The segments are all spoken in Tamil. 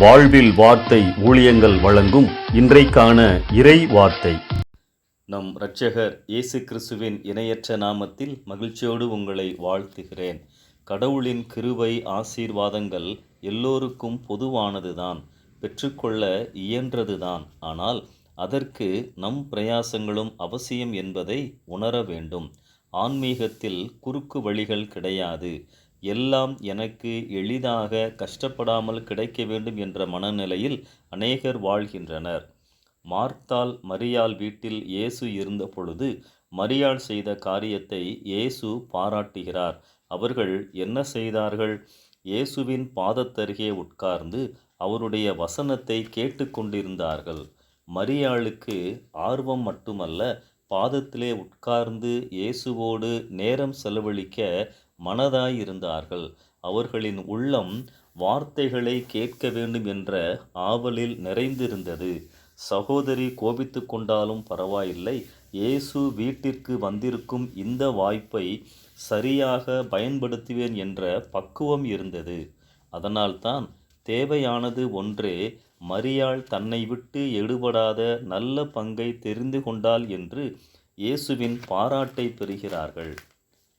வாழ்வில் வார்த்தை ஊழியங்கள் வழங்கும் இன்றைக்கான இறை வார்த்தை. நம் இரட்சகர் இயேசு கிறிஸ்துவின் இணையற்ற நாமத்தில் மகிழ்ச்சியோடு உங்களை வாழ்த்துகிறேன். கடவுளின் கிருபை ஆசீர்வாதங்கள் எல்லோருக்கும் பொதுவானதுதான், பெற்றுக்கொள்ள இயன்றதுதான். ஆனால் அதற்கு நம் பிரயாசங்களும் அவசியம் என்பதை உணர வேண்டும். ஆன்மீகத்தில் குறுக்கு வழிகள் கிடையாது. எல்லாம் எனக்கு எளிதாக கஷ்டப்படாமல் கிடைக்க வேண்டும் என்ற மனநிலையில் அநேகர் வாழ்கின்றனர். மார்த்தாள் மரியாள் வீட்டில் இயேசு இருந்த பொழுது மரியாள் செய்த காரியத்தை இயேசு பாராட்டுகிறார். அவர்கள் என்ன செய்தார்கள்? இயேசுவின் பாதத்தருகே உட்கார்ந்து அவருடைய வசனத்தை கேட்டுக்கொண்டிருந்தார்கள். மரியாளுக்கு ஆர்வம் மட்டுமல்ல, பாதத்திலே உட்கார்ந்து இயேசுவோடு நேரம் செலவழிக்க மனதாயிருந்தார்கள். அவர்களின் உள்ளம் வார்த்தைகளை கேட்க வேண்டும் என்ற ஆவலில் நிறைந்திருந்தது. சகோதரி கோபித்து கொண்டாலும் பரவாயில்லை, இயேசு வீட்டிற்கு வந்திருக்கும் இந்த வாய்ப்பை சரியாக பயன்படுத்துவேன் என்ற பக்குவம் இருந்தது. அதனால்தான் தேவையானது ஒன்றே, மரியாள் தன்னை விட்டு எடுபடாத நல்ல பங்கை தெரிந்து கொண்டாள் என்று இயேசுவின் பாராட்டை பெறுகிறார்கள்.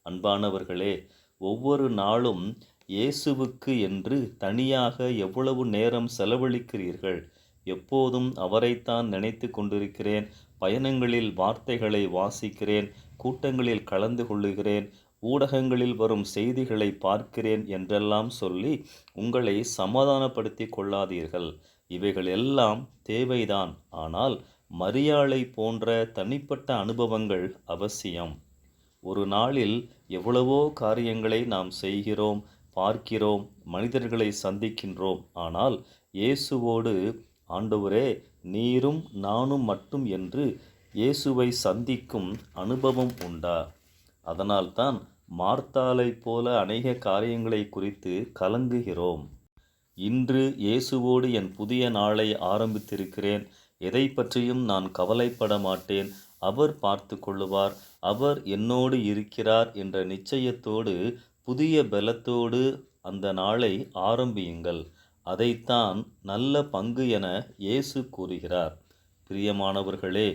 அன்பானவர்களே, ஒவ்வொரு நாளும் இயேசுவுக்கு என்று தனியாக எவ்வளவு நேரம் செலவழிக்கிறீர்கள்? எப்போதும் அவரைத்தான் நினைத்து கொண்டிருக்கிறேன், பயணங்களில் வார்த்தைகளை வாசிக்கிறேன், கூட்டங்களில் கலந்து கொள்ளுகிறேன், ஊடகங்களில் வரும் செய்திகளை பார்க்கிறேன் என்றெல்லாம் சொல்லி உங்களை சமாதானப்படுத்தி கொள்ளாதீர்கள். இவைகள் எல்லாம் தேவைதான். ஆனால் மரியாளை போன்ற தனிப்பட்ட அனுபவங்கள் அவசியம். ஒரு நாளில் எவ்வளவோ காரியங்களை நாம் செய்கிறோம், பார்க்கிறோம், மனிதர்களை சந்திக்கின்றோம். ஆனால் இயேசுவோடு, ஆண்டவரே நீரும் நானும் மட்டும் என்று இயேசுவை சந்திக்கும் அனுபவம் உண்டா? அதனால்தான் மார்த்தாளை போல அநேக காரியங்களை குறித்து கலங்குகிறோம். இன்று இயேசுவோடு என் புதிய நாளை ஆரம்பித்திருக்கிறேன். எதை பற்றியும் நான் கவலைப்பட மாட்டேன். அவர் பார்த்து கொள்ளுவார், அவர் என்னோடு இருக்கிறார் என்ற நிச்சயத்தோடு, புதிய பலத்தோடு அந்த நாளை ஆரம்பியுங்கள். அதைத்தான் நல்ல பங்கு என இயேசு கூறுகிறார். பிரியமானவர்களே,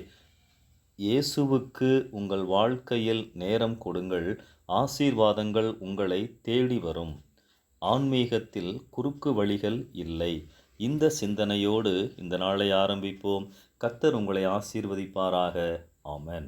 இயேசுவுக்கு உங்கள் வாழ்க்கையில் நேரம் கொடுங்கள். ஆசீர்வாதங்கள் உங்களை தேடி வரும். ஆன்மீகத்தில் குறுக்கு வழிகள் இல்லை. இந்த சிந்தனையோடு இந்த நாளை ஆரம்பிப்போம். கர்த்தர் உங்களை ஆசீர்வதிப்பாராக. ஆமென்.